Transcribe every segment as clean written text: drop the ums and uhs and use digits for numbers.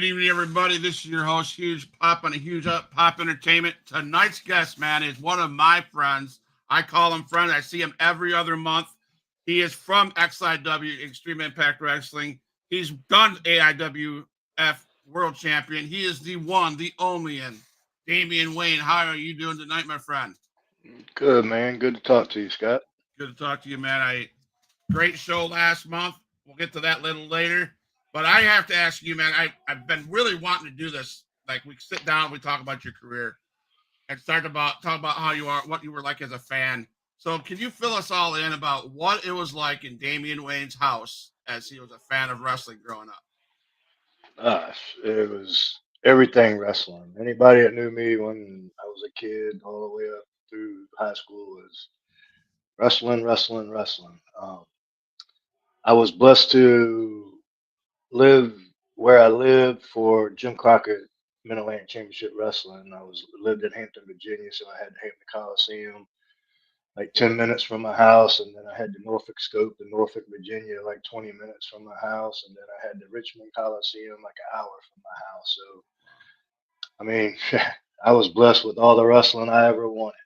Good evening, everybody. This is your host, Huge Pop on a Huge Up Pop Entertainment. Tonight's guest, man, is one of my friends. I call him friend. I see him every other month. He is from XIW, Extreme Impact Wrestling. He's done AIWF World Champion. He is the one, the only, and Damian Wayne. How are you doing tonight, my friend? Good, man. Good to talk to you, Scott. Good to talk to you, man. Great show last month. We'll get to that a little later. But I have to ask you, man, I've been really wanting to do this. Like we sit down, we talk about your career and talk about how you are, what you were like as a fan. So can you fill us all in about what it was like in Damian Wayne's house as he was a fan of wrestling growing up? It was everything wrestling. Anybody that knew me when I was a kid, all the way up through high school, was wrestling, wrestling, wrestling. I was blessed to live where I lived for Jim Crockett Mid Atlantic Championship Wrestling. I was lived in Hampton, Virginia, so I had Hampton Coliseum like 10 minutes from my house, and then I had the Norfolk Scope in Norfolk, Virginia, like 20 minutes from my house, and then I had the Richmond Coliseum like an hour from my house. So, I mean, I was blessed with all the wrestling I ever wanted.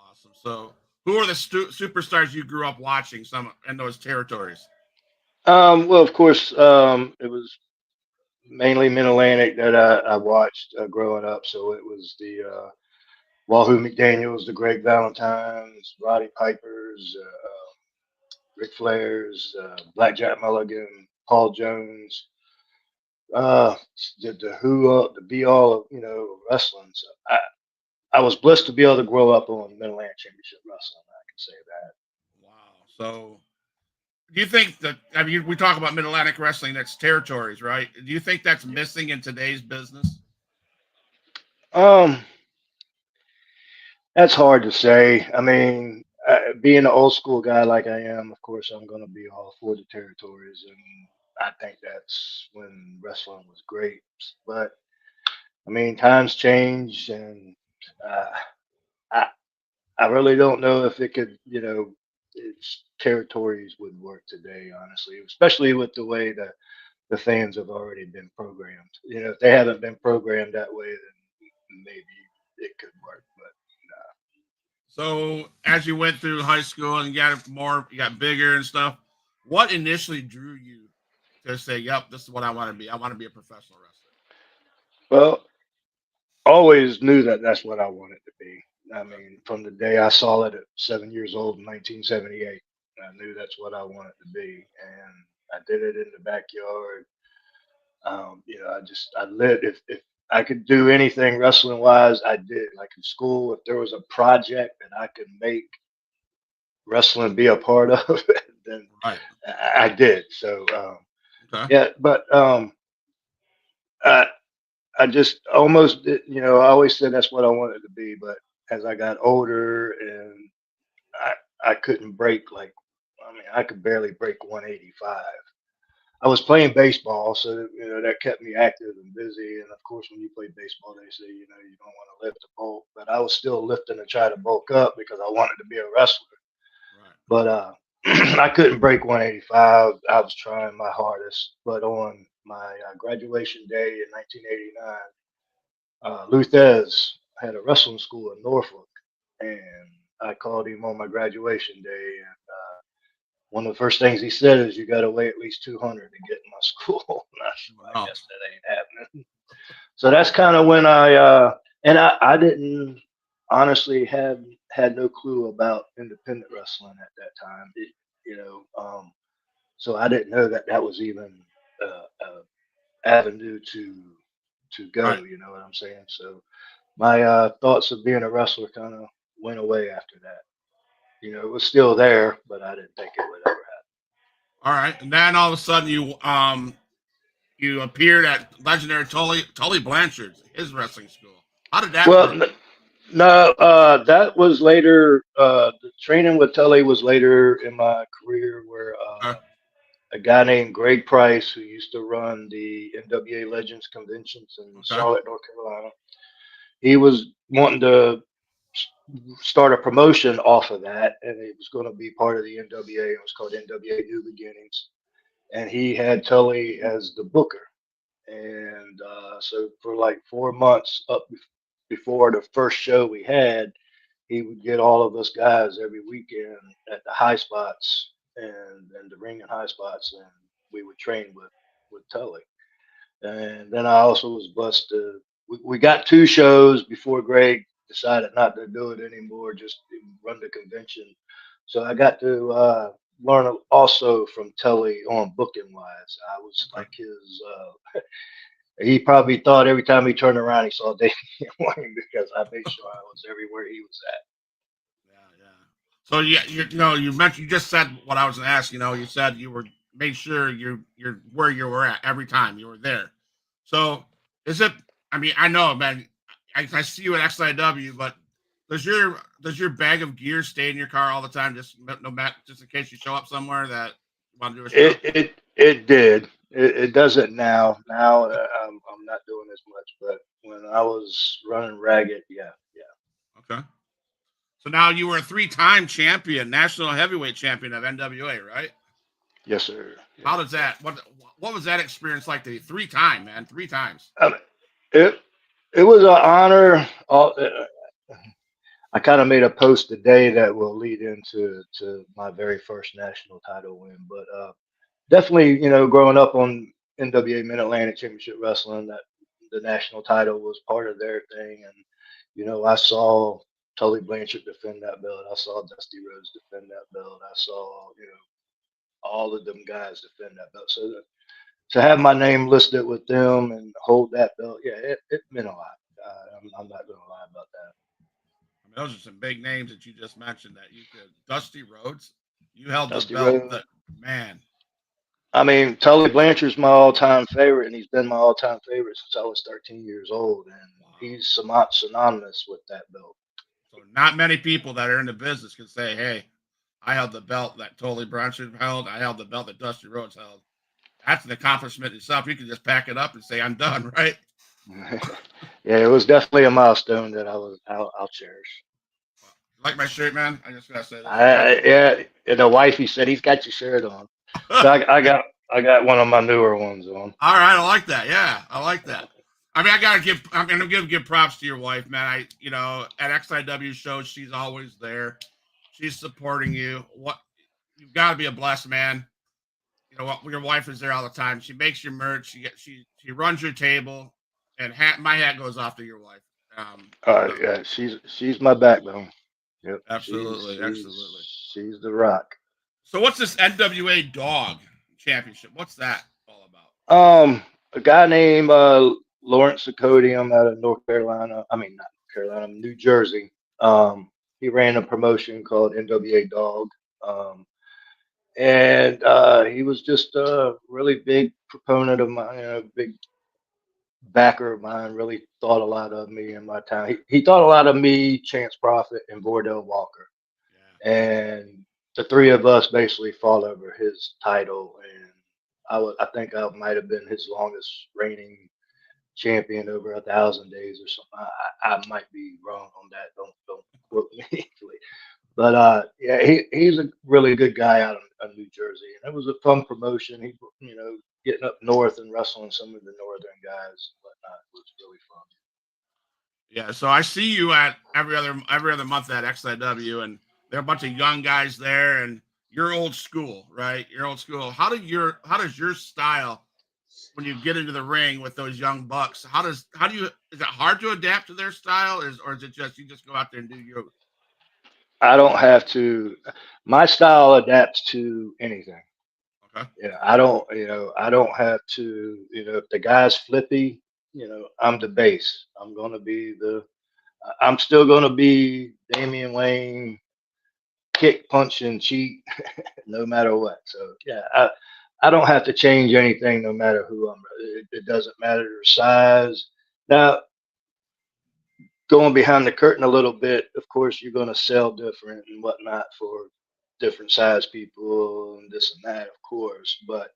Awesome. So who are the superstars you grew up watching some in those territories? Well, of course, it was mainly Mid Atlantic that I watched growing up. So it was the Wahoo McDaniels, the Greg Valentines, Roddy Pipers, Ric Flairs, Blackjack Mulligan, Paul Jones, uh, the who the be all of wrestling. So I was blessed to be able to grow up on Mid Atlantic Championship Wrestling. I can say Wow. So do you think that, I mean, we talk about Mid Atlantic wrestling, that's territories, right? Do you think that's that. missing in today's business? Yeah. That's hard to say. I mean, being an old school guy like I am, of course, I'm going to be all for the territories, and I think that's when wrestling was great. But I mean, times change, and uh, I I really don't know if it could, its territories would work today, honestly, especially with the way the fans have already been programmed. If they haven't been programmed that way, then maybe it could work. But So as you went through high school and you got bigger and stuff, what initially drew you to say, "Yep, this is what I want to be. I want to be a professional wrestler." well, always knew that that's what I wanted to be. I mean, from the day I saw it at 7 years old in 1978, I knew that's what I wanted to be, and I did it in the backyard. I lit. If I could do anything wrestling wise, I did. Like in school, if there was a project that I could make wrestling be a part of, then Right. I did. So Okay. yeah, but I I just almost, I always said that's what I wanted to be, but as I got older and I I couldn't break like, I mean, I could barely break 185. I was playing baseball, so that kept me active and busy. And of course, when you play baseball, they say you don't want to lift the bulk, but I was still lifting to try to bulk up because I wanted to be a wrestler. Right. But I couldn't break 185. I was trying my hardest, but on my graduation day in 1989. Luthez had a wrestling school in Norfolk, and I called him on my graduation day. And one of the first things he said is, "You got to weigh at least 200 to get in my school." And I said, "Well, I Wow. guess that ain't happening." So that's kind of when and I didn't honestly had no clue about independent wrestling at that time. You know, um, so I didn't know that that was even a avenue to Right. go. You know what I'm saying? So my thoughts of being a wrestler kind of went away after that. It was still there, but I didn't think it would ever All right. And then all of a sudden you appeared at legendary Tully Blanchard's his wrestling school. How did happen. that Well, pro? no, that was later. The training with Tully was later in my career, where Okay. a guy named Greg Price, who used to run the NWA Legends conventions in Okay. Charlotte, North Carolina, he was wanting to start a promotion off of that, and it was going to be part of the NWA. It was called NWA New Beginnings, and he had Tully as the booker. And so for like 4 months before the first show we had, he would get all of us guys every weekend at the high spots and the ring and high spots, and we would train with Tully. And then I also was blessed to we got 2 shows before Greg decided not to do it anymore, just to run the convention. So I got to learn also from Tully on booking wise. I was Okay. like his. He probably thought every time he turned around he saw Damian Wayne because I made sure I was everywhere he was at. Yeah, yeah. So yeah, you mentioned you just said what I was going to ask. You said you were made sure you're where you were at every time you were there. So is it? I mean, I know, man. I see you at XIW, but does your bag of gear stay in your car all the time, just no matter, just in case you show up somewhere that you want to do a show? It did. It doesn't now. Now I'm not doing as much, but when I was running ragged, yeah, yeah, Okay. So now you were a three-time champion, national heavyweight champion of NWA, right? yes, sir. Yeah. How does that? What was that experience like? The three-time man, 3 times. Um, it it was an honor. I kind of made a post today that will lead into my very first national title win, but definitely, growing up on NWA Mid Atlantic Championship Wrestling, that the national title was part of their thing, and I saw Tully Blanchard defend that belt. I saw Dusty Rhodes defend that belt. I saw all of them guys defend that belt. So to have my name listed with them and hold that belt, yeah, it meant a lot. I'm not going to lie about that. I mean, those are some big names that you just mentioned. That you could Dusty Rhodes, you held the Dusty belt. Rhodes. That man, I mean, Tully Blanchard's my all-time favorite, and he's been my all-time favorite since I was 13 years old, and wow. he's synonymous with that belt. So not many people that are in the business can say, "Hey, I held the belt that Totally Bronson held. I held the belt that Dusty Rhodes held." That's an accomplishment itself. You can just pack it up and say, "I'm done," right? Yeah, it was definitely a milestone that I'll cherish. You like my shirt, man? I just gotta say this. You like? Yeah, and the wifey said he's got your shirt on, so I got one of my newer ones on. All right, I like that. Yeah, I like that. I mean, I gotta give. I'm gonna give props to your wife, man. At XIW shows, she's always there. She's supporting you. What you've got to be a blessed man. What your wife is there all the time. She makes your merch. She runs your table, and my hat goes off to your wife. So Yeah, she's my backbone. Yep, she's absolutely, absolutely. she's she's the rock. So what's this NWA Dog Championship? What's that all about? A guy named Lawrence Sacodium out of North Carolina. I mean, not North Carolina, New Jersey. He ran a promotion called NWA Dog. Um, and he was just a really big proponent of mine, big backer of mine. Really thought a lot of me in my time. He thought a lot of me, Chance Prophet, and Bordell Walker, Yeah. and the three of us basically fought over his title. And I think I might have been his longest reigning champion over 1,000 days or something. I might be wrong on that. Don't quote me. But yeah, he's a really good guy out of New Jersey, and it was a fun promotion. He, getting up north and wrestling some of the northern guys and whatnot was really fun. Yeah, so I see you at every other month at XIW, and there are a bunch of young guys there, and you're old school, right? You're old school. How does your style when you get into the ring with those young bucks? How do you is it hard to adapt to their style? Or is it just you just go out there and do you? I don't have to. My style adapts to anything. Okay, Yeah, I don't have to. If the guy's flippy, I'm the base. I'm still gonna be Damian Wayne, kick, punch, and cheat, no matter what. So yeah, I don't have to change anything, no matter who I'm. It doesn't matter their size. Now, going behind the curtain a little bit, of course, you're gonna sell different and whatnot for different size people and this and that, of course. But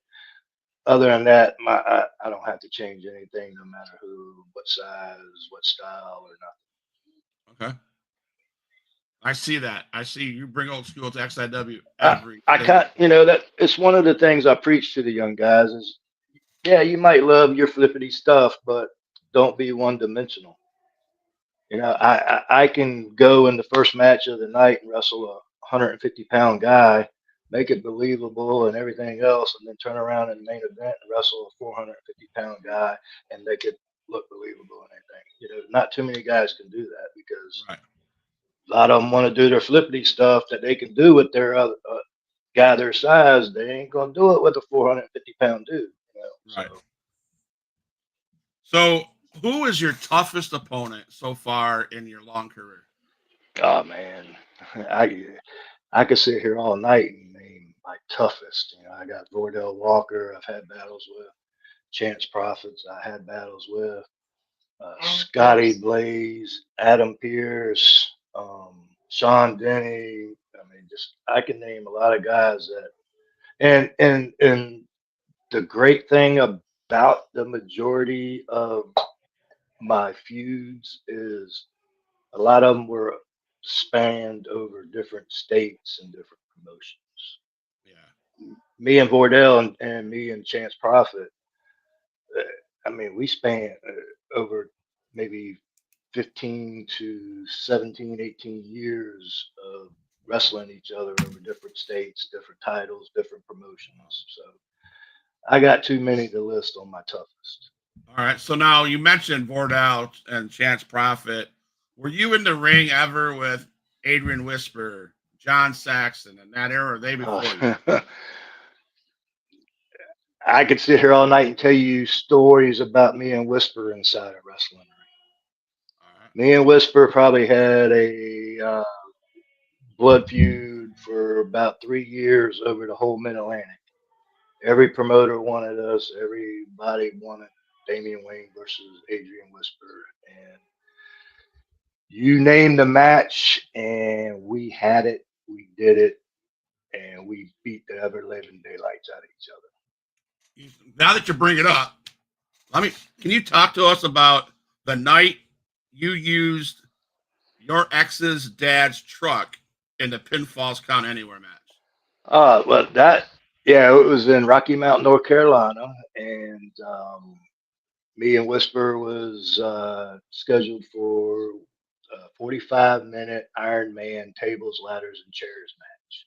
other than that, I don't have to change anything, no matter who, what size, what style, or okay. I see that. I see you bring old school to XIW nothing. every I single. can't, that it's one of the things I preach to the young guys is Yeah, you might love your flippity stuff, but don't be one dimensional. I can go in the first match of the night and wrestle a 150-pound guy, make it believable and everything else, and then turn around in the main event and wrestle a 450-pound guy and make it look believable and everything. Not too many guys can do that because Right. a lot of them want to do their flippity stuff that they can do with their other guy their size. They ain't gonna do it with a 450-pound dude. So Right. So, who is your toughest opponent so far in your long career? oh man, I I could sit here all night and name my toughest. I got Vordell Walker. I've had battles with Chance Prophets. I had battles with Scotty Blaze, Adam Pierce, Sean Denny. I mean, just I can name a lot of guys that. And the great thing about the majority of my feuds is a lot of them were spanned over different states and different promotions. Yeah. Me and Vordell and me and Chance Prophet, uh, I mean, we span over maybe 15 to 17, 18 years of wrestling each other over different states, different titles, different promotions. So I got too many to list on my toughest. All right. So now you mentioned Bordout and Chance Prophet. Were you in the ring ever with Adrian Whisper, John Saxon, and that era? Or are they before you? Uh, I could sit here all night and tell you stories about me and Whisper inside a wrestling ring. All right. Me and Whisper probably had a blood feud for about 3 years over the whole Mid Atlantic. Every promoter wanted us. Everybody wanted Damian Wayne versus Adrian Whisper, and you name the match, and we had it. We did it, and we beat the ever living daylights out of each other. Now that you bring it up, let me. Can you talk to us about the night you used your ex's dad's truck in the Pinfalls Count Anywhere match? Well, yeah, it was in Rocky Mount, North Carolina, and me and Whisper was scheduled for a 45-minute Iron Man tables, ladders, and chairs match.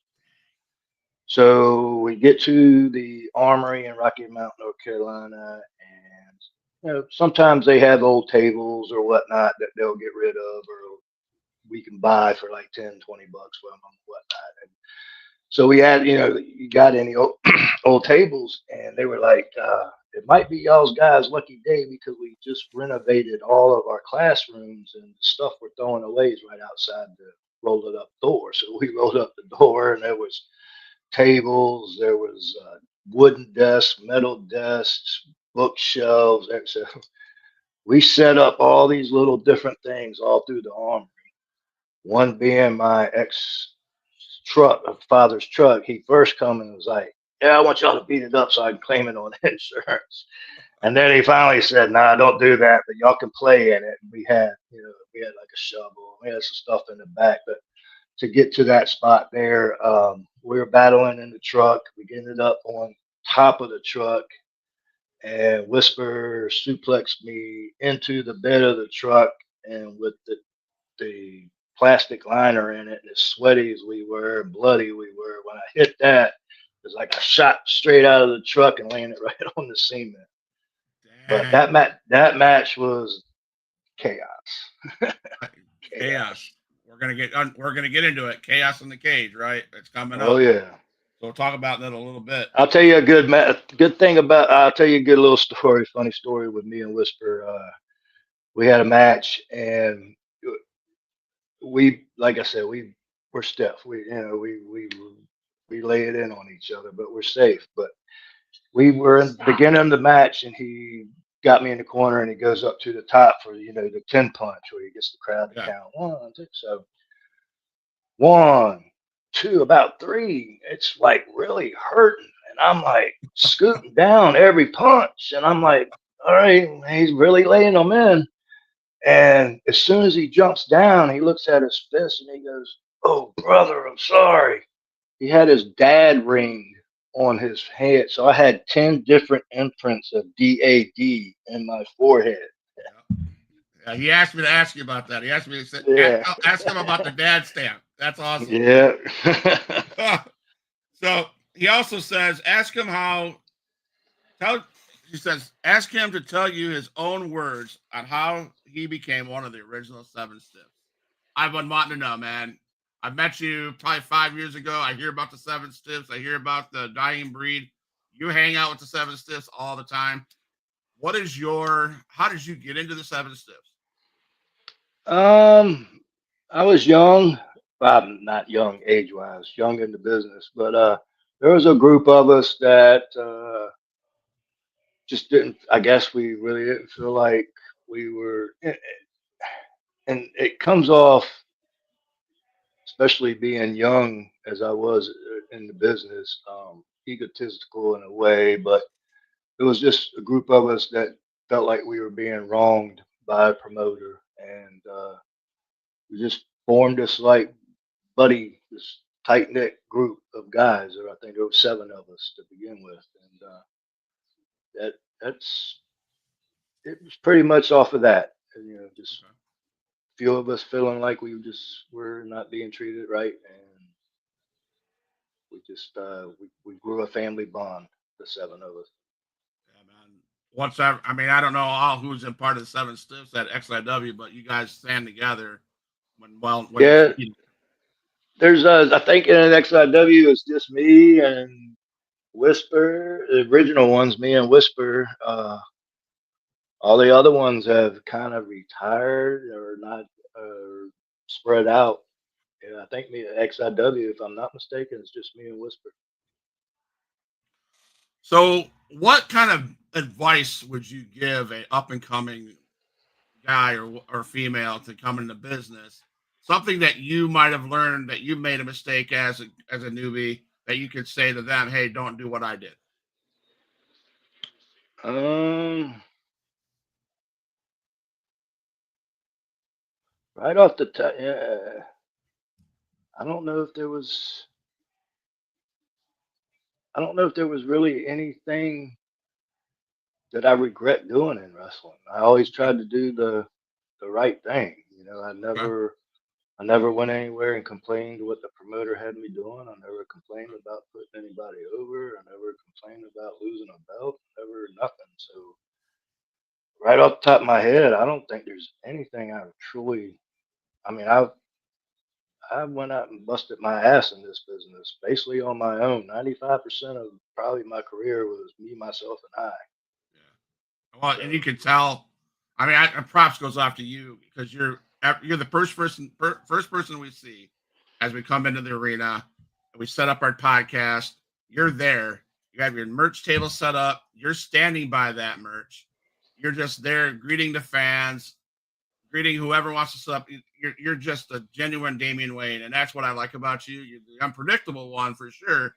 So we get to the Armory in Rocky Mount, North Carolina, and sometimes they have old tables or whatnot that they'll get rid of, or we can buy for like 10, $20 from them and whatnot. So we had, you got any old, old tables, and they were like, it might be y'all's guys' lucky day because we just renovated all of our classrooms and the stuff we're throwing away is right outside the rolled it up door. So we rolled up the door, and there was tables, there was wooden desks, metal desks, bookshelves. And so we set up all these little different things all through the arm. One being my ex truck, father's truck. He first come and was like, "Yeah, I want y'all to beat it up so I can claim it on insurance." And then he finally said, "Nah, don't do that, but y'all can play in it." And we had like a shovel, we had some stuff in the back, but to get to that spot there, we were battling in the truck. We ended up on top of the truck, and Whisper suplexed me into the bed of the truck, and with the plastic liner in it, and as sweaty as we were, and bloody we were, when I hit that, it was like I shot straight out of the truck and landed right on the cement. But Dang. that match was chaos. Chaos. Chaos. We're gonna get into it. Chaos in the cage, right? It's coming Oh up. yeah. So we'll talk about that a little bit. I'll tell you a good thing about. I'll tell you a good little story, funny story with me and Whisper. We had a match, and we, like I said, we're stiff. We lay it in on each other, but we're safe. But we were in the beginning of the match, and he got me in the corner, and he goes up to the top for the 10 punch, where he gets the crowd to Yeah. count 1, 2. So 1, 2, about 3. It's like really hurting, and I'm like scooting down every punch, and I'm like, all right, he's really laying them in. And as soon as he jumps down, he looks at his fist and he goes, "Oh, brother, I'm sorry." He had his dad ring on his head. So I had 10 different imprints of DAD in my forehead. Yeah. Yeah, he asked me to ask you about that. He asked me to say, Yeah. ask him about the dad stamp. That's awesome. Yeah. So he also says, ask him how. Tell. He says, ask him to tell you his own words on how he became one of the original Seven Stiffs. I've been wanting to know, man. I met you probably 5 years ago. I hear about the Seven Stiffs. I hear about the dying breed. You hang out with the Seven Stiffs all the time. What is your? How did you get into the Seven Stiffs? um, I was young. Well, I'm not young age wise, young in the business, but there was a group of us that just didn't. I guess we really didn't feel like we were, and it comes off, especially being young as I was in the business, egotistical in a way, but it was just a group of us that felt like we were being wronged by a promoter, and we just formed this like this tight knit group of guys. Or I think there were seven of us to begin with, and that's it was pretty much off of that. And, just Okay. few of us feeling like we just were not being treated right, and we grew a family bond, the seven of us. Yeah, man. Once I mean, I don't know all who's in part of the Seven Stiffs at XIW, but you guys stand together when it's Yeah, needed. there's I think in an XIW it's just me and Whisper. The original ones, me and Whisper. All the other ones have kind of retired or not spread out. Yeah, I think me at XIW, if I'm not mistaken, it's just me and Whisper. So, what kind of advice would you give a up and coming guy or female to come into business? Something that you might have learned that you made a mistake as a newbie that you could say to them, "Hey, don't do what I did." Um, right off the top, yeah, I don't know if there was. I don't know if there was really anything that I regret doing in wrestling. I always Okay. tried to do the right thing. Okay. I never went anywhere and complained what the promoter had me doing. I never complained about putting anybody over. I never complained about losing a belt. Never nothing. So right off the top of my head, I don't think there's anything I truly. I mean, I went out and busted my ass in this business basically on my own. 95% of probably my career was me, myself, and I. Yeah. Well, and you So can tell. I mean, props goes off to you because you're the first person we see as we come into the arena and we set up our podcast. You're there. You have your merch table set up. You're standing by that merch. You're just there greeting the fans, greeting whoever wants to set up. You're just a genuine Damian Wayne, and that's what I like about you. You're the unpredictable one for sure,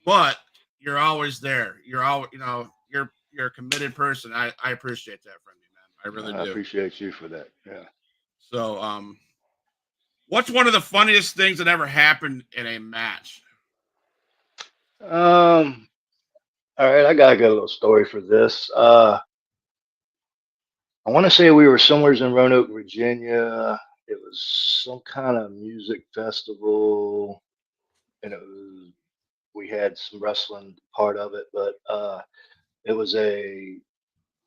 but you're always there. You're always, you're a committed person. I appreciate that from you, man. I really I do. appreciate you for that. Yeah. So, what's one of the funniest things that ever happened in a match? Um. All right, I got a good little story for this. I want to say we were somewhere in Roanoke, Virginia. It was some kind of music festival, and we had some wrestling part of it, but it was a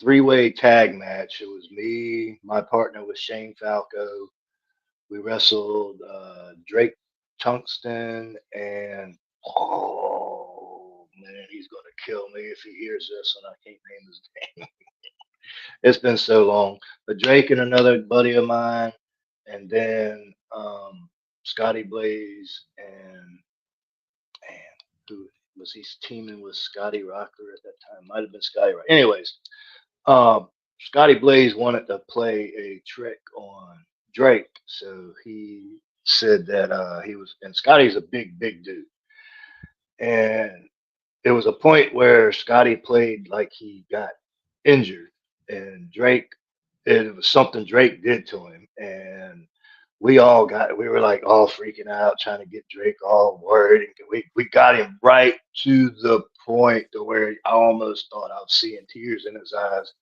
three-way tag match. It was me, my partner was Shane Falco. We wrestled Drake Tungsten, and oh man, he's gonna kill me if he hears this, and I can't name his name. It's been so long. But Drake and another buddy of mine, and then Scotty Blaze, and man, who was he teaming with? Scotty Rocker at that time? Might have been Scotty Rocker. Anyways, um, Scotty Blaze wanted to play a trick on Drake, so he said that he was, and Scotty's a big dude, and there was a point where Scotty played like he got injured, and Drake, it was something Drake did to him, and we were like all freaking out, trying to get Drake all worried. And we got him right to the point to where I almost thought I was seeing tears in his eyes.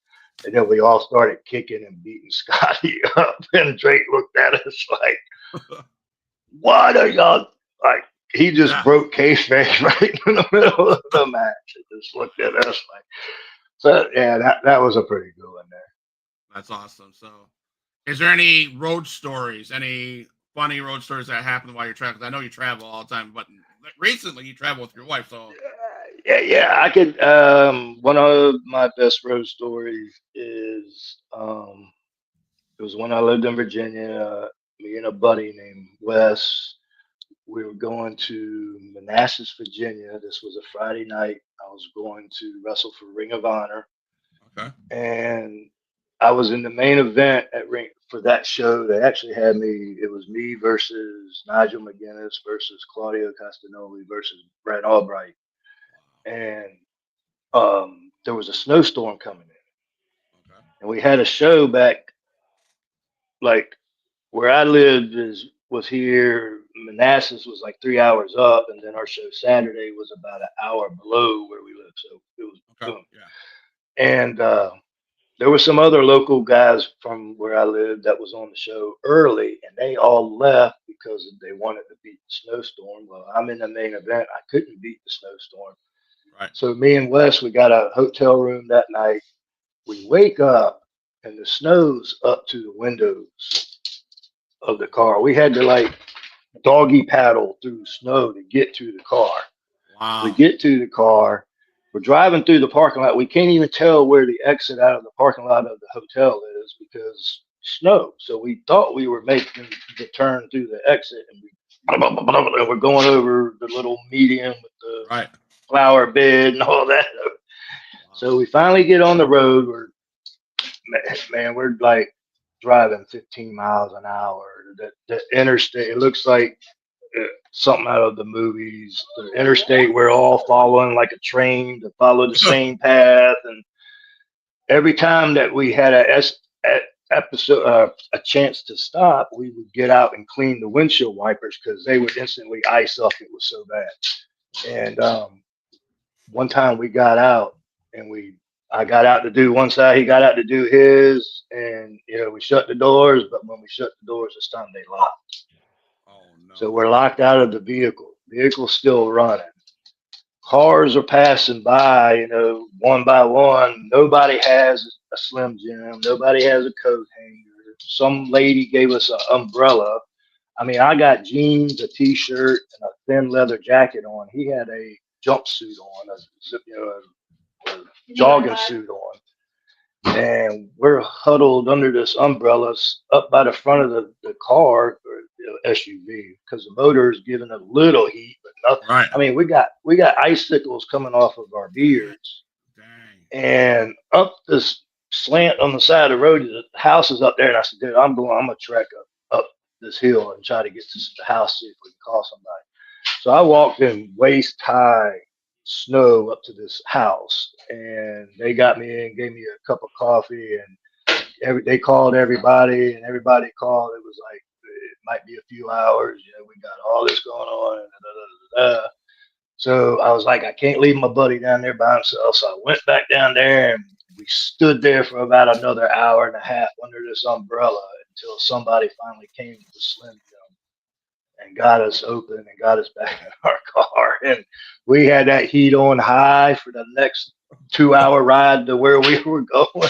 And then we all started kicking and beating Scotty up. And Drake looked at us like, what are y'all like? He just Yeah, broke kayfabe right in the middle of the match and just looked at us like, so yeah, that was a pretty good one there. that's awesome. So, is there any road stories, any funny road stories that happened while you're traveling? 'Cause I know you travel all the time, but recently you travel with your wife. So, Yeah, I could. One of my best road stories is it was when I lived in Virginia. Me and a buddy named Wes. We were going to Manassas, Virginia. This was a Friday night. I was going to wrestle for Ring of Honor, okay, and I was in the main event at Ring for that show. They actually had me. It was me versus Nigel McGuinness versus Claudio Castagnoli versus Brett Albright, and there was a snowstorm coming in, okay, and we had a show back like where I lived is was here. Manassas was like 3 hours up, and then our show Saturday was about an hour below where we lived. So it was okay, boom. yeah, And there were some other local guys from where I lived that was on the show early, and they all left because they wanted to beat the snowstorm. Well, I'm in the main event. I couldn't beat the snowstorm. right. So me and Wes, we got a hotel room that night. We wake up and the snow's up to the windows of the car. We had to like doggy paddle through snow to get to the car. We Wow. get to the car. We're driving through the parking lot. We can't even tell where the exit out of the parking lot of the hotel is because snow. So we thought we were making the turn through the exit, and we're going over the little median with the Right. flower bed and all that. So Wow. we finally get on the road. We're like driving 15 miles an hour. The interstate, it looks like something out of the movies. The interstate, we're all following like a train to follow the same path. And every time that we had episode, a chance to stop, we would get out and clean the windshield wipers because they would instantly ice up. It was so bad. And one time we got out and I got out to do one side, he got out to do his, and we shut the doors. But when we shut the doors, this time they locked. Oh So no. we're locked out of the vehicle. Vehicle's still running. Cars are passing by, one by one. Nobody has a Slim Jim. Nobody has a coat hanger. Some lady gave us an umbrella. I mean, I got jeans, a t-shirt, and a thin leather jacket on. He had a jumpsuit on, a jogging suit on, and we're huddled under this umbrella up by the front of the car or SUV because the motor is giving a little heat, but nothing. Right. I mean, we got icicles coming off of our beards, Dang. and up this slant on the side of the road, the house is up there, and I said, "Dude, I'm gonna trek up this hill and try to get to the house, see if we can call somebody." So I walked in waist high snow up to this house, and they got me in, gave me a cup of coffee, and they called everybody, and everybody called. It was like it might be a few hours. We got all this going on. So I was like, I can't leave my buddy down there by himself. So I went back down there, and we stood there for about another hour and a half under this umbrella until somebody finally came with the Slim Jim and got us open and got us back in our car. And we had that heat on high for the next 2 hour ride to where we were going.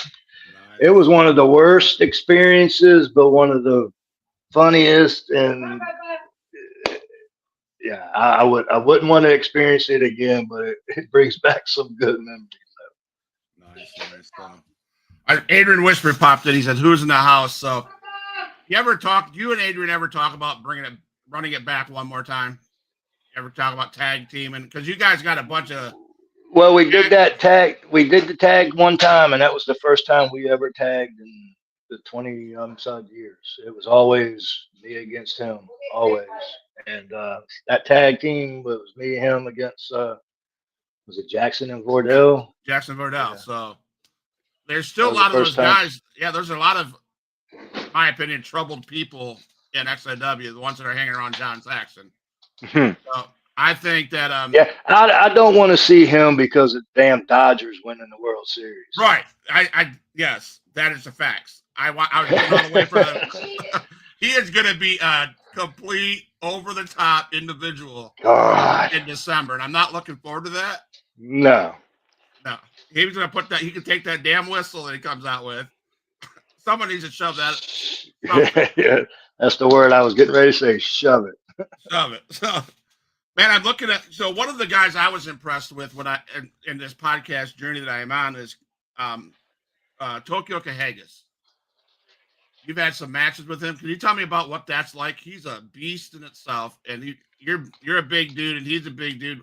It Nice. was one of the worst experiences, but one of the funniest. And yeah, I wouldn't want to experience it again, but it brings back some good memories. Nice. Nice. So, Adrian Whisper popped in. He said, "Who's in the house?" So, you ever talk? You and Adrian ever talk about running it back one more time? You ever talk about tag teaming? Because you guys got a bunch of Well, we did tag. that tag. We did the tag one time, and that was the first time we ever tagged in the 20 some years. It was always me against him, always. And that tag team was me and him against was it Jackson and Yeah, Vordell? Jackson Verdell. Yeah, So there's that still a was the lot of first those time. guys. Yeah, there's a lot of, in my opinion, troubled people in XIW, the ones that are hanging around John Saxon. Hmm. So I think that Yeah, I don't want to see him because of damn Dodgers winning the World Series. right. I yes, that is the facts. I was rooting all the way for the he is gonna be a complete over the top individual God, in December, and I'm not looking forward to that. no. No. He was gonna put that he can take that damn whistle that he comes out with. Someone needs to shove that something. Yeah, that's the word I was getting ready to say. Shove it. Shove it. So man, I'm looking at so one of the guys I was impressed with when I in this podcast journey that I am on is um Tokyo Kahagas. You've had some matches with him. Can you tell me about what that's like? He's a beast in itself, and you're a big dude, and he's a big dude.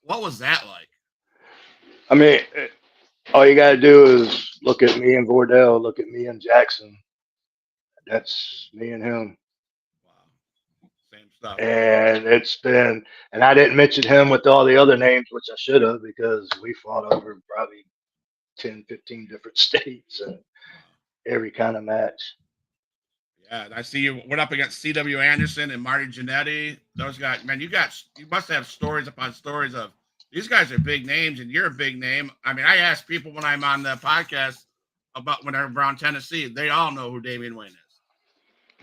What was that like? I mean, all you got to do is look at me and Vordell, look at me and Jackson. That's me and him. Wow, same stuff. And it's been, and I didn't mention him with all the other names, which I should have, because we fought over probably 10, 15 different states and Wow. every kind of match. Yeah, and I see you went up against C.W. Anderson and Marty Jannetty. Those guys, man, you must have stories upon stories of these guys are big names, and you're a big name. I mean, I ask people when I'm on the podcast about when they're around Tennessee, they all know who Damian Wayne is.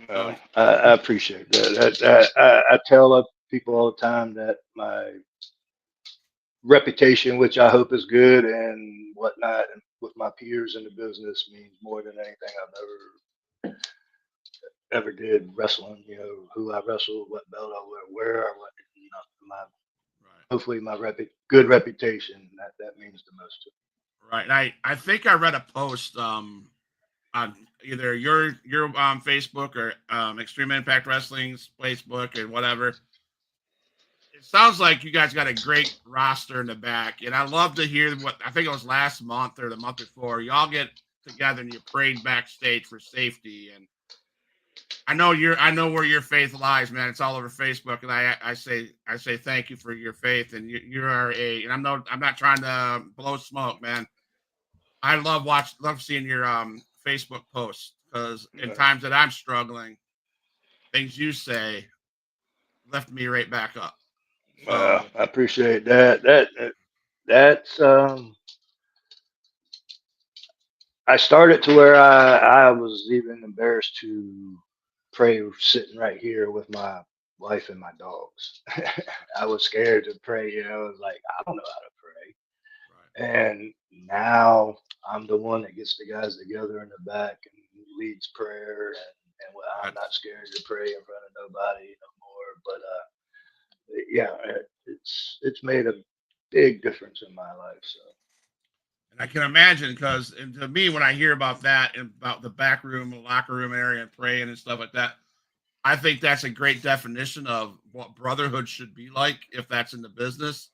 So I appreciate that. I tell people all the time that my reputation, which I hope is good and whatnot, and with my peers in the business means more than anything I've ever did wrestling. You know, who I wrestled, what belt I wear, where I went. You know, my right, hopefully my good reputation that means the most to right. And I think I read a post on either your Facebook or Extreme Impact Wrestling's Facebook or whatever. It sounds like you guys got a great roster in the back, and I love to hear what I think it was last month or the month before. Y'all get together and you prayed backstage for safety, and I know where your faith lies, man. It's all over Facebook, and I say thank you for your faith, and you are a and I'm not trying to blow smoke, man. I love seeing your Facebook posts because in it. times that I'm struggling, things you say lift me right back up. Well, So I appreciate that. That's I started to where I was even embarrassed to pray sitting right here with my wife and my dogs. I was scared to pray, you know, I was like, I don't know how to pray. right, And now I'm the one that gets the guys together in the back and leads prayer and I'm that's not scared to pray in front of nobody no more. But yeah, it's made a big difference in my life. So and I can imagine because to me when I hear about that and about the back room, the locker room area, and praying and stuff like that, I think that's a great definition of what brotherhood should be like if that's in the business.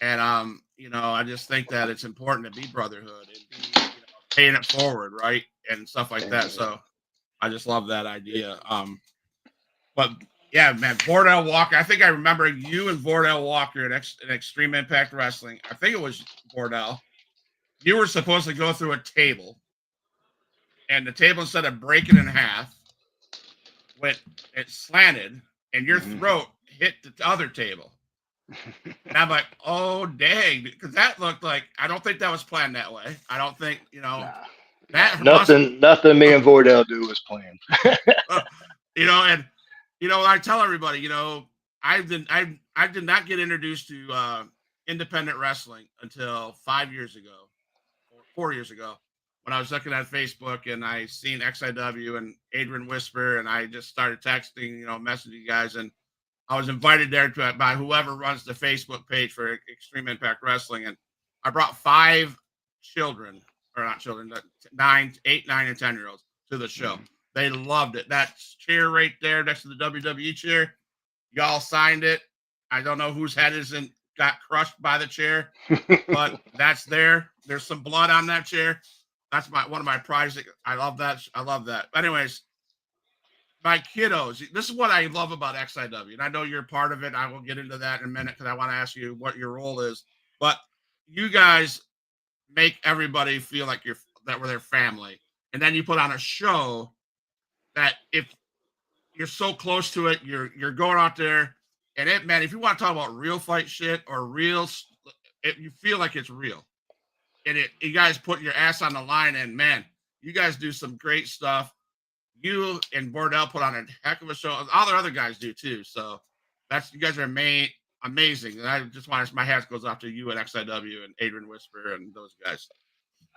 And I just think that it's important to be brotherhood and be, paying it forward, right? And stuff like that. and So I just love that idea. But yeah, man, Vordell Walker. I think I remember you and Vordell Walker in Extreme Impact Wrestling. I think it was Vordell. You were supposed to go through a table, and the table instead of breaking in half, went it slanted, and your mhm. throat hit the other table. And I'm like, oh dang, because that looked like I don't think that was planned that way. I don't think Nah, nah, that must nothing me and Vordell do was planned. and I tell everybody, I did not get introduced to independent wrestling until 5 years ago or 4 years ago when I was looking at Facebook and I seen XIW and Adrian Whisper and I just started texting, messaging you guys and I was invited there by whoever runs the Facebook page for Extreme Impact Wrestling and I brought five children or not children, 8, 9, and 10-year olds to the show. Mhm. They loved it. That chair right there next to the WWE chair, y'all signed it. I don't know whose head isn't got crushed by the chair, but that's there. There's some blood on that chair. That's one of my prizes. I love that. I love that. Anyways, my kiddos. This is what I love about XIW, and I know you're part of it. I will get into that in a minute because I want to ask you what your role is. But you guys make everybody feel like that we're their family, and then you put on a show that if you're so close to it. You're going out there, and it, man. If you want to talk about real fight shit or you feel like it's real, and you guys put your ass on the line, and man, you guys do some great stuff. You and Bordell put on a heck of a show. All the other guys do too. So you guys are amazing. And I just want my hat goes off to you and XIW and Adrian Whisper and those guys.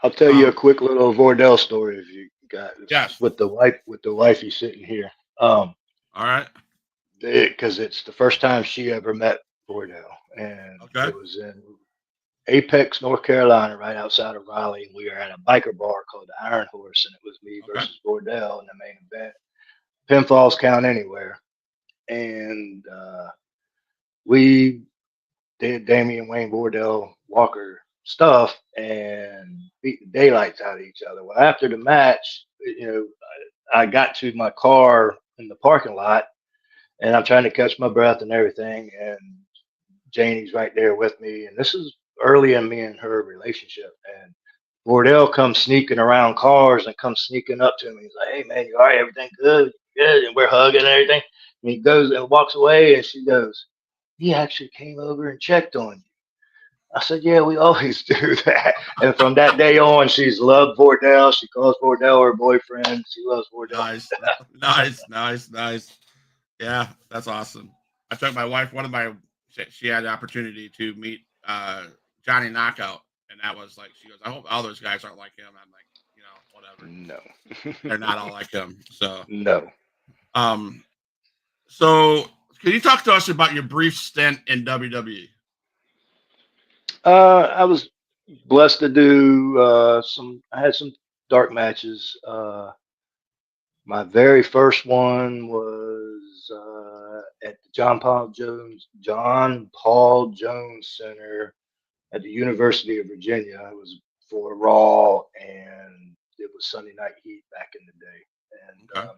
I'll tell you a quick little Vordell story if you got Yes. with the wifey sitting here. All right. Because it's the first time she ever met Vordell, and Okay. it was in Apex, North Carolina, right outside of Raleigh. And we were at a biker bar called the Iron Horse, and it was me Okay. versus Vordell in the main event. Pinfalls count anywhere, and we did Damian Wayne Vordell Walker stuff and beat the daylights out of each other. Well, after the match, I got to my car in the parking lot, and I'm trying to catch my breath and everything, and Janie's right there with me, and this is early in me and her relationship, and Vordell comes sneaking around cars and comes sneaking up to me. He's like, "Hey man, you all right? Everything good? Good?" And we're hugging and everything. And he goes and walks away, and she goes, "He actually came over and checked on you." I said, "Yeah, we always do that." And from that day on, she's loved Vordell. She calls Vordell her boyfriend. She loves Vordell. Nice. Nice. Yeah, that's awesome. I took my wife. She had the opportunity to meet Johnny Knockout, and that was like, she goes, "I hope all those guys aren't like him." I'm like, whatever. No, They're not all like him. So, no. um, so can you talk to us about your brief stint in WWE? I was blessed to do some. I had some dark matches. My very first one was at the John Paul Jones Center at the University of Virginia. It was for Raw, and it was Sunday Night Heat back in the day. And Okay.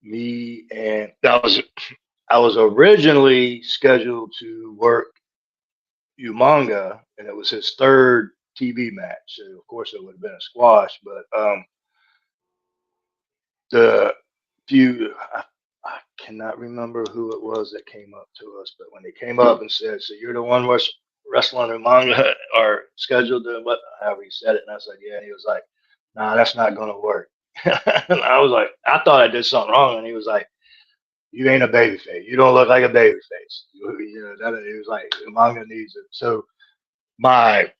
me and I was originally scheduled to work Umanga, and it was his third TV match. So of course it would have been a squash, but the I cannot remember who it was that came up to us, but when they came up and said, "So you're the one wrestling Umanga or scheduled to what?" However he said it, and I said, "Yeah." And he was like, "Nah, that's not gonna work." And I was like, I thought I did something wrong, and he was like, "You ain't a baby face. You don't look like a baby face." He was like, "Umanga needs it." So my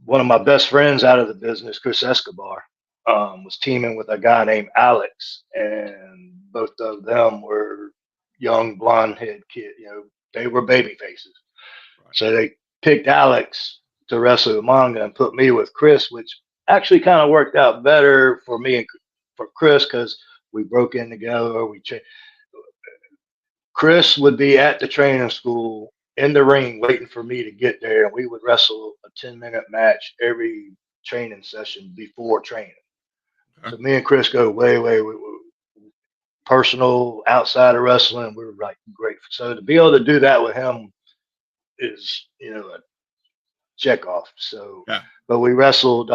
one of my best friends out of the business, Chris Escobar, was teaming with a guy named Alex, and both of them were young blonde head kid. They were baby faces. Right. So they picked Alex to wrestle Umanga and put me with Chris, which actually kind of worked out better for me and for Chris because we broke in together. Chris would be at the training school in the ring waiting for me to get there, and we would wrestle a 10-minute match every training session before training. Okay. So me and Chris go way personal outside of wrestling. We were like great. So to be able to do that with him is, a check off. So, Yeah. but we wrestled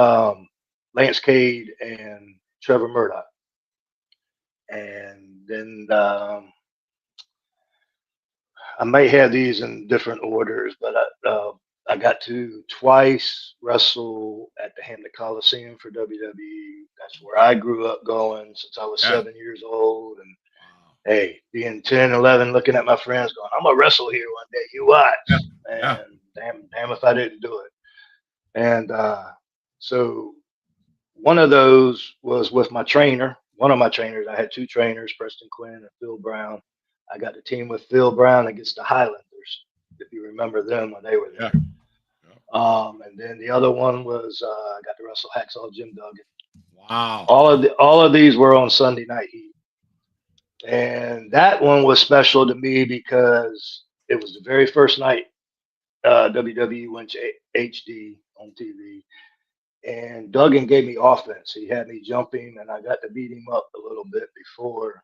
Lance Cade and Trevor Murdoch, and then I may have these in different orders, but I got to twice wrestle at the Hampton Coliseum for WWE. That's where I grew up going since I was Yeah. 7 years old. And Wow. hey, being 10, 11, looking at my friends going, "I'm going to wrestle here one day. You watch." Yeah. Yeah. And damn if I didn't do it. And so one of those was with my trainer. One of my trainers, I had two trainers, Preston Quinn and Phil Brown. I got to team with Phil Brown against the Highlanders, if you remember them when they were Yeah. there. And then the other one was I got to wrestle Hacksaw Jim Duggan. Wow. All of these were on Sunday Night Heat, and that one was special to me because it was the very first night WWE went to HD on TV, and Duggan gave me offense. He had me jumping, and I got to beat him up a little bit before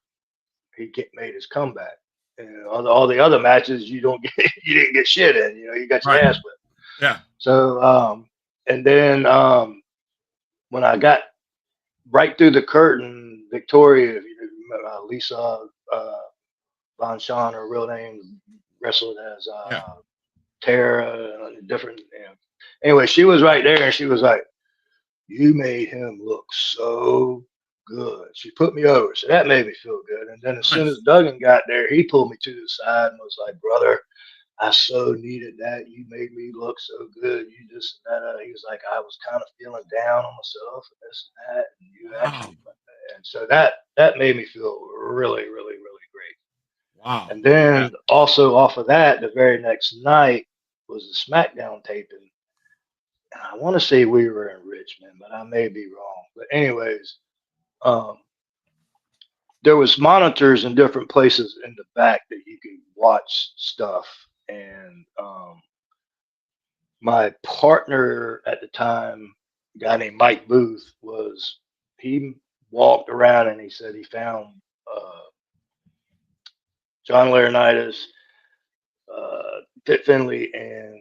made his comeback. And all the other matches, you don't get, you didn't get shit in. You got your Right. ass whipped. Yeah. So, and then when I got right through the curtain, Victoria, if you remember, Lisa Von Sean, her real name, wrestled as Yeah. Tara, different. Anyway, she was right there, and she was like, "You made him look so good." She put me over, so that made me feel good. And then as soon as Nice. Duggan got there, he pulled me to the side and was like, "Brother, I so needed that. You made me look so good. You just that." He was like, "I was kind of feeling down on myself and this and that, and you Wow. actually." And so that made me feel really, really, really great. Wow. And Yeah. then also off of that, the very next night was the SmackDown taping. And I want to say we were in Richmond, but I may be wrong. But anyways, um, there was monitors in different places in the back that you could watch stuff. And my partner at the time, a guy named Mike Booth, was he walked around and he said he found uh, John Laurinaitis, Fit Finley, and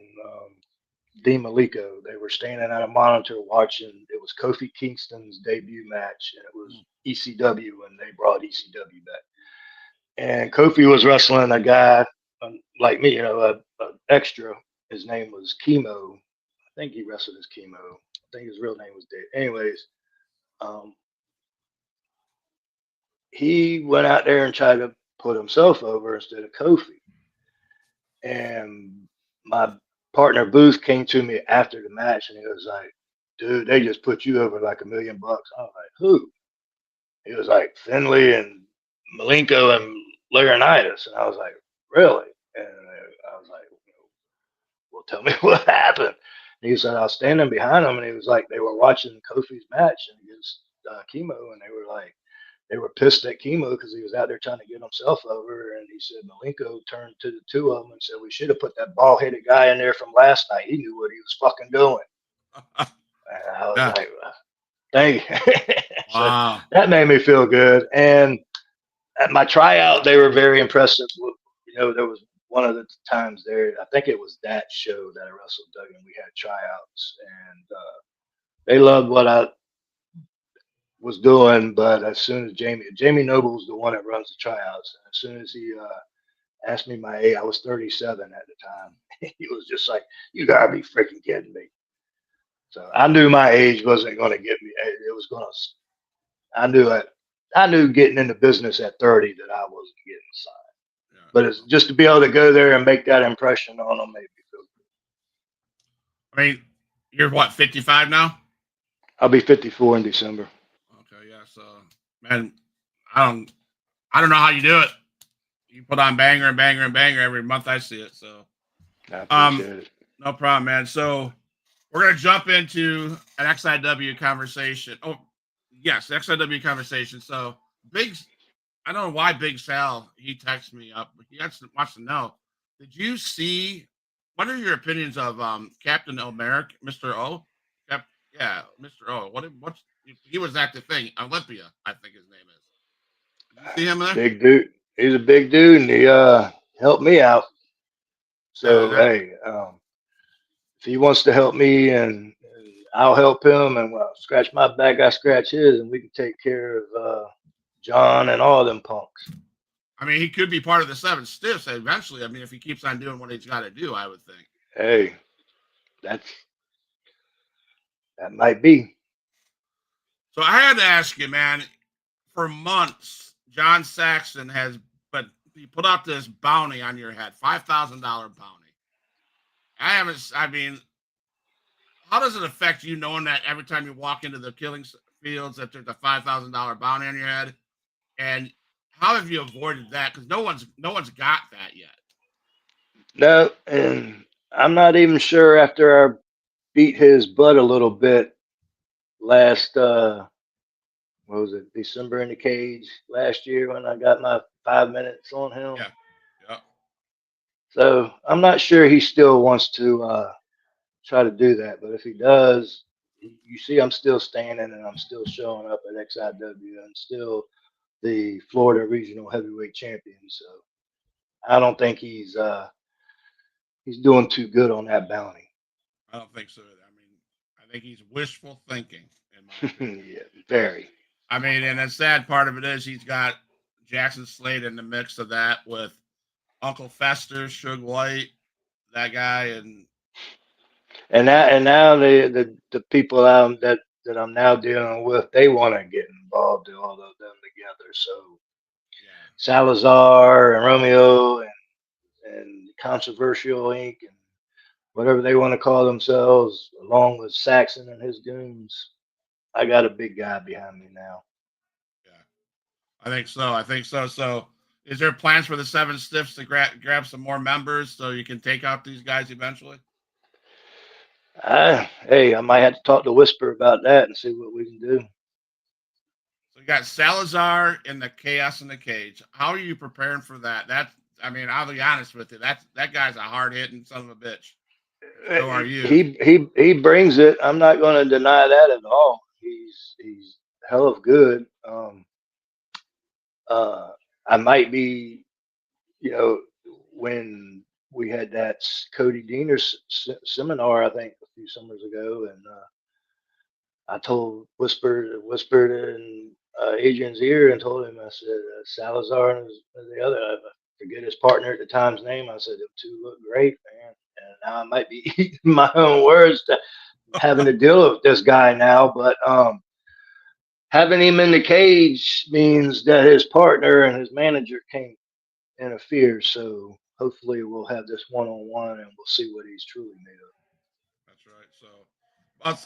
Dean Malenko. They were standing at a monitor watching. It was Kofi Kingston's debut match, and it was ECW when they brought ECW back. And Kofi was wrestling a guy like me, a extra. His name was Chemo. I think he wrestled as Chemo. I think his real name was Dave. Anyways, um, he went out there and tried to put himself over instead of Kofi. And my partner Booth came to me after the match and he was like, "Dude, they just put you over like $1 million." I was like, "Who?" He was like, "Finley and Malenko and Laurinaitis." And I was like, "Really?" And I was like, "Well, tell me what happened." And he said, "I was standing behind him and he was like, they were watching Kofi's match against Chemo, and they were pissed at Chemo because he was out there trying to get himself over." And he said Malenko turned to the two of them and said, "We should have put that bald headed guy in there from last night. He knew what he was fucking doing." And I was Yeah. like, "Thank you." So Wow. that made me feel good. And at my tryout, they were very impressive. There was one of the times there, I think it was that show that I wrestled Duggan. We had tryouts, and they loved what I was doing. But as soon as Jamie Noble's the one that runs the tryouts, and as soon as he asked me my age, I was 37 at the time. He was just like, "You gotta be freaking kidding me." So I knew my age wasn't going to get me. It was going to. I knew it. I knew getting into business at 30 that I wasn't getting signed. But it's Yeah. just to be able to go there and make that impression on them made me feel good. I mean, you're what, 55 now? I'll be 54 in December. Okay, yeah. So, man, I don't, I don't know how you do it. You put on banger and banger and banger every month. I see it. So, I um, appreciate it. no problem, man. So, we're gonna jump into an XIW conversation. Oh, yes, XIW conversation. So, Big, I don't know why Big Sal he texted me up. He wants to know. Did you see? What are your opinions of Captain America, Mister O? Cap, yeah, Mister O. What's he was at the thing Olympia? I think his name is. Did you see him there? Big dude. He's a big dude, and he helped me out. Yeah, So hey, if he wants to help me, and I'll help him, and well, scratch my back, I scratch his, and we can take care of John and all them punks. I mean, he could be part of the Seven Stiffs eventually. I mean, if he keeps on doing what he's got to do, I would think. Hey, that's that might be. So I had to ask you, man. For months, John Saxon has, but he put out this bounty on your head, $5,000 bounty. I haven't. I mean, how does it affect you knowing that every time you walk into the killing fields that there's a $5,000 bounty on your head? And how have you avoided that? Because no one's got that yet. No, and I'm not even sure after I beat his butt a little bit last what was it, December in the cage last year when I got my 5 minutes on him. Yeah, yeah. So I'm not sure he still wants to try to do that, but if he does, you see I'm still standing and I'm still showing up at XIW and still the Florida Regional Heavyweight Champion. So I don't think he's doing too good on that bounty. I don't think so. I mean, I think he's wishful thinking, in my opinion. Yeah, very. I mean, and the sad part of it is he's got Jackson Slade in the mix of that with Uncle Fester, Suge White, that guy, and And now the people that I'm now dealing with, they want to get involved in all of them together. So yeah, Salazar and Romeo and Controversial Inc. and whatever they want to call themselves, along with Saxon and his goons. I got a big guy behind me now. yeah. I think so. I think so. So, is there plans for the Seven Stiffs to grab some more members so you can take out these guys eventually? Hey, I might have to talk to Whisper about that and see what we can do. So you got Salazar in the Chaos in the Cage. How are you preparing for that? I mean, I'll be honest with you. That guy's a hard hitting son of a bitch. So are you? He brings it. I'm not going to deny that at all. He's hell of good. Uh, I might be, you know, when we had that Cody Diener seminar, I think a few summers ago, and I told whispered in Adrian's ear and told him, I said, Salazar and the other, I forget his partner at the time's name. I said, them two look great, man. And now I might be eating my own words, having to deal with this guy now, but having him in the cage means that his partner and his manager can't interfere. So hopefully we'll have this one on one and we'll see what he's truly made of. That's right. So,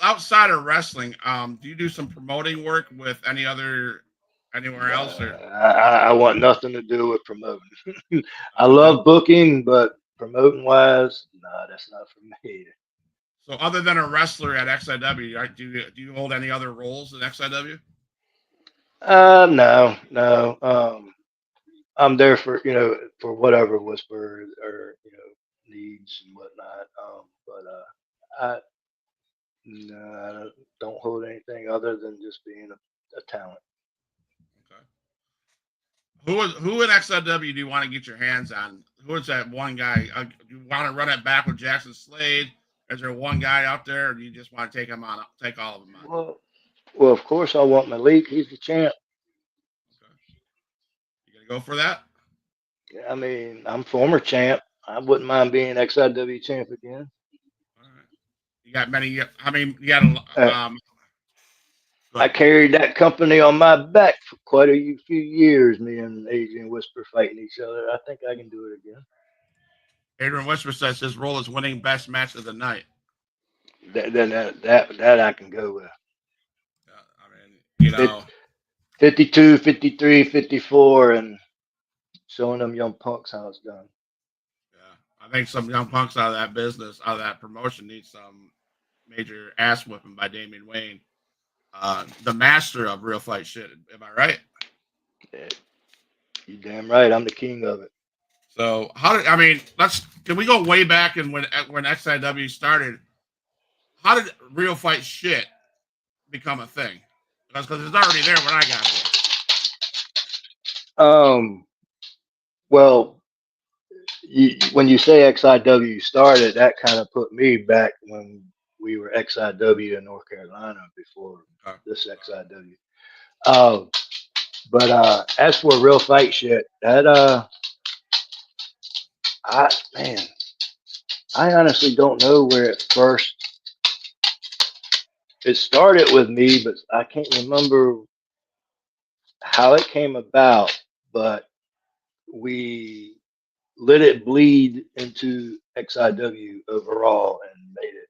outside of wrestling, do you do some promoting work with anywhere else or I want nothing to do with promoting. I nothing? love booking, but promoting wise, nah, that's not for me. So, other than a wrestler at XIW, do you hold any other roles in XIW? No, no. I'm there for for whatever Whisper or needs and whatnot. I no, I don't hold anything other than just being a talent. Okay. Who in XIW do you want to get your hands on? Who is that one guy? Do you want to run it back with Jackson Slade? Is there one guy out there, or do you just want to take him on? Take all of them on? Well, well, of course I want Malik. He's the champ. Okay. You gonna go for that? I mean, I'm former champ. I wouldn't mind being XIW champ again. All right. You got many. I mean, you got a. Uh, I Good. carried that company on my back for quite a few years. Me and Adrian Whisper fighting each other. I think I can do it again. Adrian Whisper says his role is winning best match of the night. That I can go with. I mean, 52, 53, 54, and showing them young punks how it's done. yeah. I think some young punks out of that business, out of that promotion, need some major ass whipping by Damian Wayne, the master of real fight shit. Am I right? Yeah, you damn right. I'm the king of it. So how did I mean? Let's can we go way back and when XIW started? How did real fight shit become a thing? Because it's already there when I got there. Um, well, when you say XIW started, that kind of put me back when we were XIW in North Carolina before Okay. this XIW. Um, but as for real fight shit, that I man, I honestly don't know where it started with me, but I can't remember how it came about. But we let it bleed into XIW overall and made it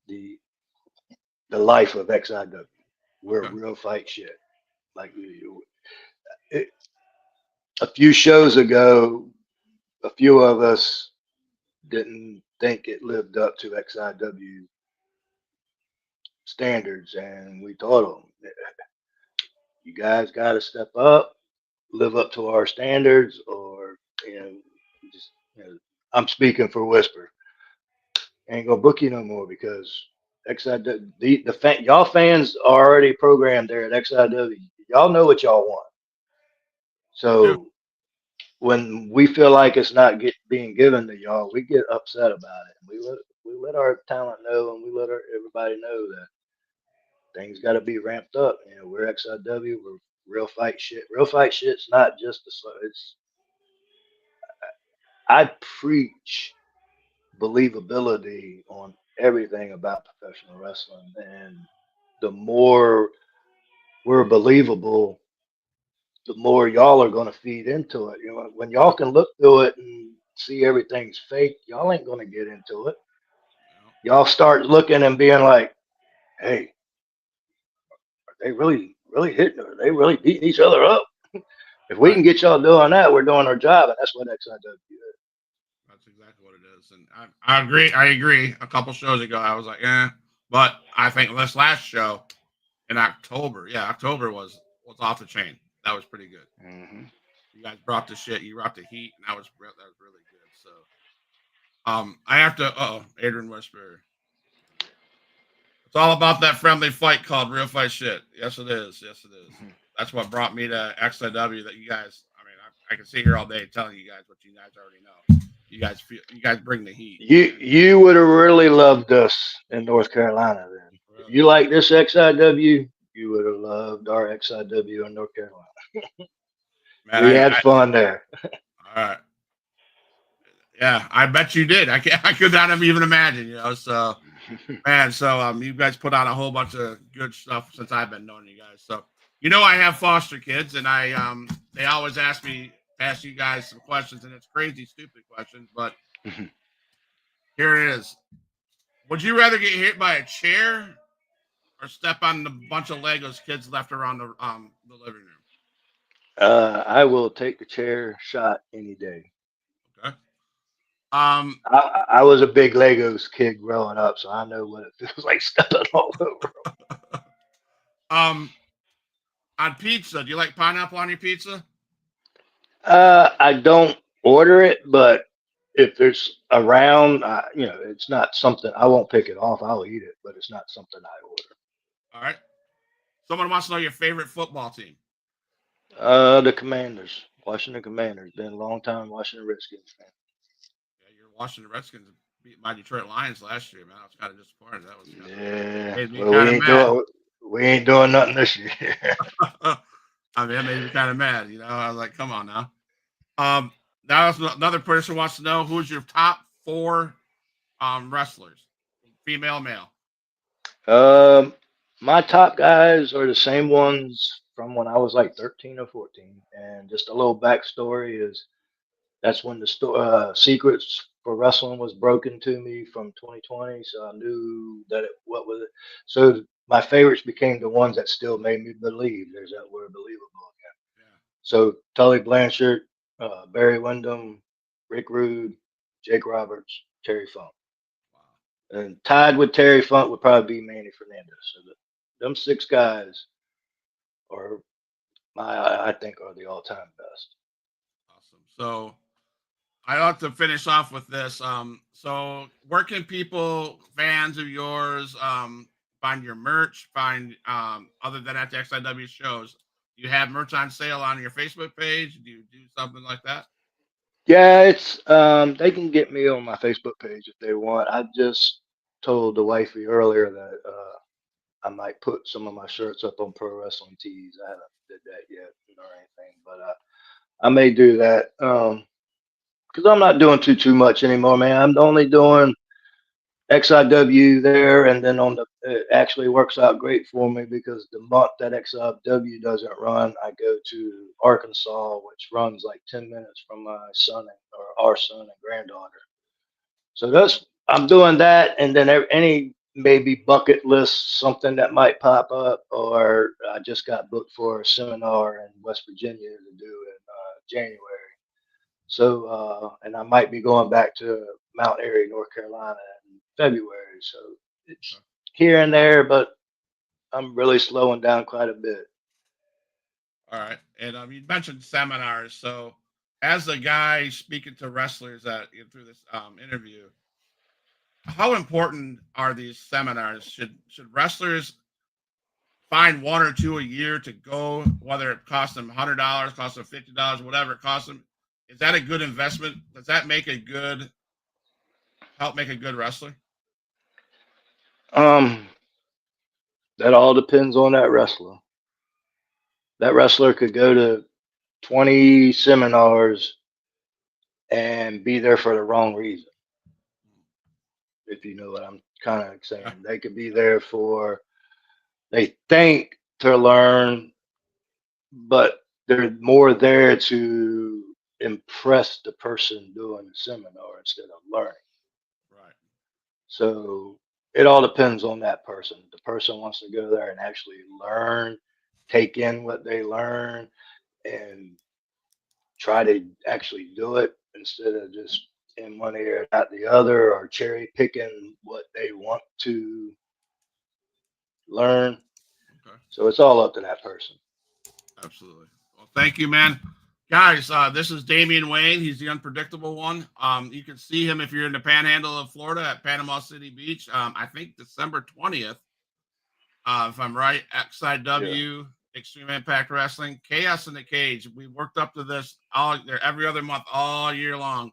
the the life of XIW. We're Okay. real fight shit. Like it, a few shows ago, a few of us didn't think it lived up to XIW standards, and we told them, "You guys got to step up, live up to our standards, or you know, just I'm speaking for Whisper. Ain't gonna book you no more because XIW, y'all fans are already programmed there at XIW. Y'all know what y'all want. We do. So when we feel like it's not being given to y'all, we get upset about it. We let our talent know, and we everybody know that things got to be ramped up. We're XIW. real fight shit. Real fight shit's not just it's I preach believability on everything about professional wrestling, and the more we're believable, the more y'all are going to feed into it. You know, when y'all can look through it and see everything's fake, y'all ain't going to get into it. You Y'all start looking and being like, "Hey, are they really hitting? Are they really beating each other up? If we right. can get y'all doing that, we're doing our job." And that's what XIW is. That's exactly what it is, and I agree. I agree. A couple shows ago, I was like, eh, but I think this last show in October, yeah, October was off the chain. That was pretty good. Hmm. You guys brought the shit. You brought the heat, and that was really good. So, I have to. Oh, Adrian Whisperer. It's all about that friendly fight called real fight shit. Yes, it is. Yes, it is. That's what brought me to XIW. That you guys. I mean, I can sit here all day telling you guys what you guys already know. You guys feel. You guys bring the heat. You would have really loved us in North Carolina then. If Really, you like this XIW, you would have loved our XIW in North Carolina. man. We had fun there. All right. Yeah, I bet you did. I could not have even imagined. So man, so you guys put on a whole bunch of good stuff since I've been knowing you guys. So I have foster kids, and they always ask you guys some questions, and it's crazy, stupid questions, but here it is. Would you rather get hit by a chair or step on the bunch of Legos kids left around the living room? I will take the chair shot any day. Okay. Um I was a big Legos kid growing up, so I know what it feels like stepping all over. um on pizza, do you like pineapple on your pizza? I don't order it, but if there's around, it's not something I won't pick it off. I'll eat it, but it's not something I order. All right. Someone wants to know your favorite football team. The Commanders, Washington Commanders. Been a long time Washington Redskins fan. Yeah, your Washington Redskins beat my Detroit Lions last year, man. I was kind of disappointed. That was kind of Yeah, made me well, kind of mad. we ain't doing nothing this year. I mean, that made me kind of mad. I was like, come on now. Um, now another person wants to know who's your top four wrestlers, female, male. um, my top guys are the same ones from when I was like 13 or 14. And just a little backstory is that's when the secrets for wrestling was broken to me from 2020. So I knew that what was it. So my favorites became the ones that still made me believe. There's that word believable again. Yeah. So Tully Blanchard, Barry Windham, Rick Rude, Jake Roberts, Terry Funk. Wow. And tied with Terry Funk would probably be Manny Fernandez. So them six guys are I think are the all time best. Awesome. So I ought to finish off with this. So where can people, fans of yours, find your merch? Find other than at the XIW shows, do you have merch on sale on your Facebook page? Do you do something like that? Yeah, it's they can get me on my Facebook page if they want. I just told the wifey earlier that I might put some of my shirts up on Pro Wrestling Tees. I haven't did that yet or anything, but I may do that because I'm not doing too much anymore, man. I'm only doing XIW there, and then on the it actually works out great for me because the month that XIW doesn't run, I go to Arkansas, which runs like 10 minutes from my son or our son and granddaughter. So that's I'm doing that, and then any maybe bucket list something that might pop up, or I just got booked for a seminar in West Virginia to do in January. So and I might be going back to Mount Airy, North Carolina in February. So it's Okay. here and there, but I'm really slowing down quite a bit. All right. And you mentioned seminars. So, as a guy speaking to wrestlers through this interview, how important are these seminars? Should wrestlers find one or two a year to go, whether it costs them $100, costs them $50, whatever it costs them? Is that a good investment? Does that help make a good wrestler? Um, that all depends on that wrestler. That wrestler could go to 20 seminars and be there for the wrong reason. If you know what I'm kind of Yeah. saying, they could be there for, they think to learn, but they're more there to impress the person doing the seminar instead of learning. Right. So it all depends on that person. The person wants to go there and actually learn, take in what they learn, and try to actually do it instead of just in one ear and out the other, or cherry picking what they want to learn. Okay. So it's all up to that person. Absolutely. Well, thank you, man. Guys, this is Damian Wayne. He's the unpredictable one. You can see him if you're in the panhandle of Florida at Panama City Beach. I think December 20th, if I'm right, Yeah. XIW, Extreme Impact Wrestling, Chaos in the Cage. We worked up to this all every other month, all year long,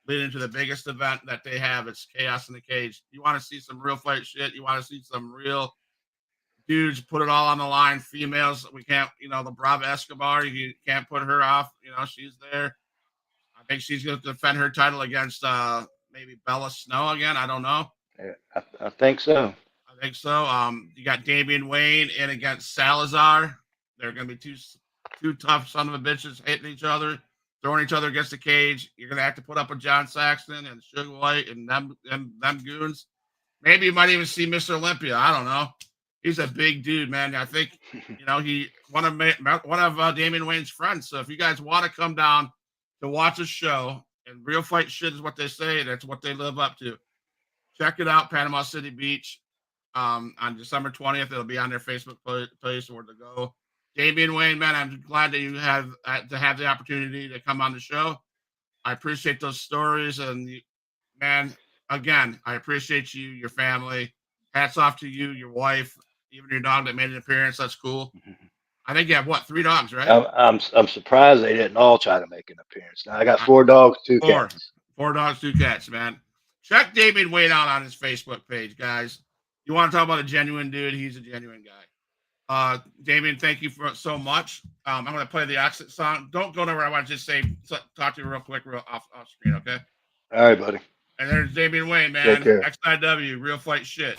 leading to the biggest event that they have. It's Chaos in the Cage. You want to see some real fight shit? You want to see some real dudes put it all on the line? Females, we can't, the Brava Escobar, you can't put her off. She's there. I think she's going to defend her title against maybe Bella Snow again. I don't know. Yeah, I think so. I think so. You got Damian Wayne in against Salazar. They're going to be two tough son of a bitches hitting each other, throwing each other against the cage. You're going to have to put up with John Saxton and Sugar White and them goons. Maybe you might even see Mr. Olympia. I don't know. He's a big dude, man. I think he one of Damian Wayne's friends. So if you guys want to come down to watch a show, and real fight shit is what they say, that's what they live up to. Check it out, Panama City Beach. On December 20th, it'll be on their Facebook page where to go. Damian Wayne, man, I'm glad that you have the opportunity to come on the show. I appreciate those stories, and man, again, I appreciate you, your family. Hats off to you, your wife, even your dog that made an appearance. That's cool. I think you have 3 dogs, right? I'm surprised they didn't all try to make an appearance. Now I got 4 dogs, 2 cats. 4 dogs, 2 cats, man. Check Damian Wayne out on his Facebook page, guys. You want to talk about a genuine dude? He's a genuine guy. Damian, thank you for so much. I'm going to play the exit song. Don't go nowhere. I want to just talk to you real quick, real off screen, okay? All right, buddy. And there's Damian Wayne, man. Take care. XIW, real fight shit.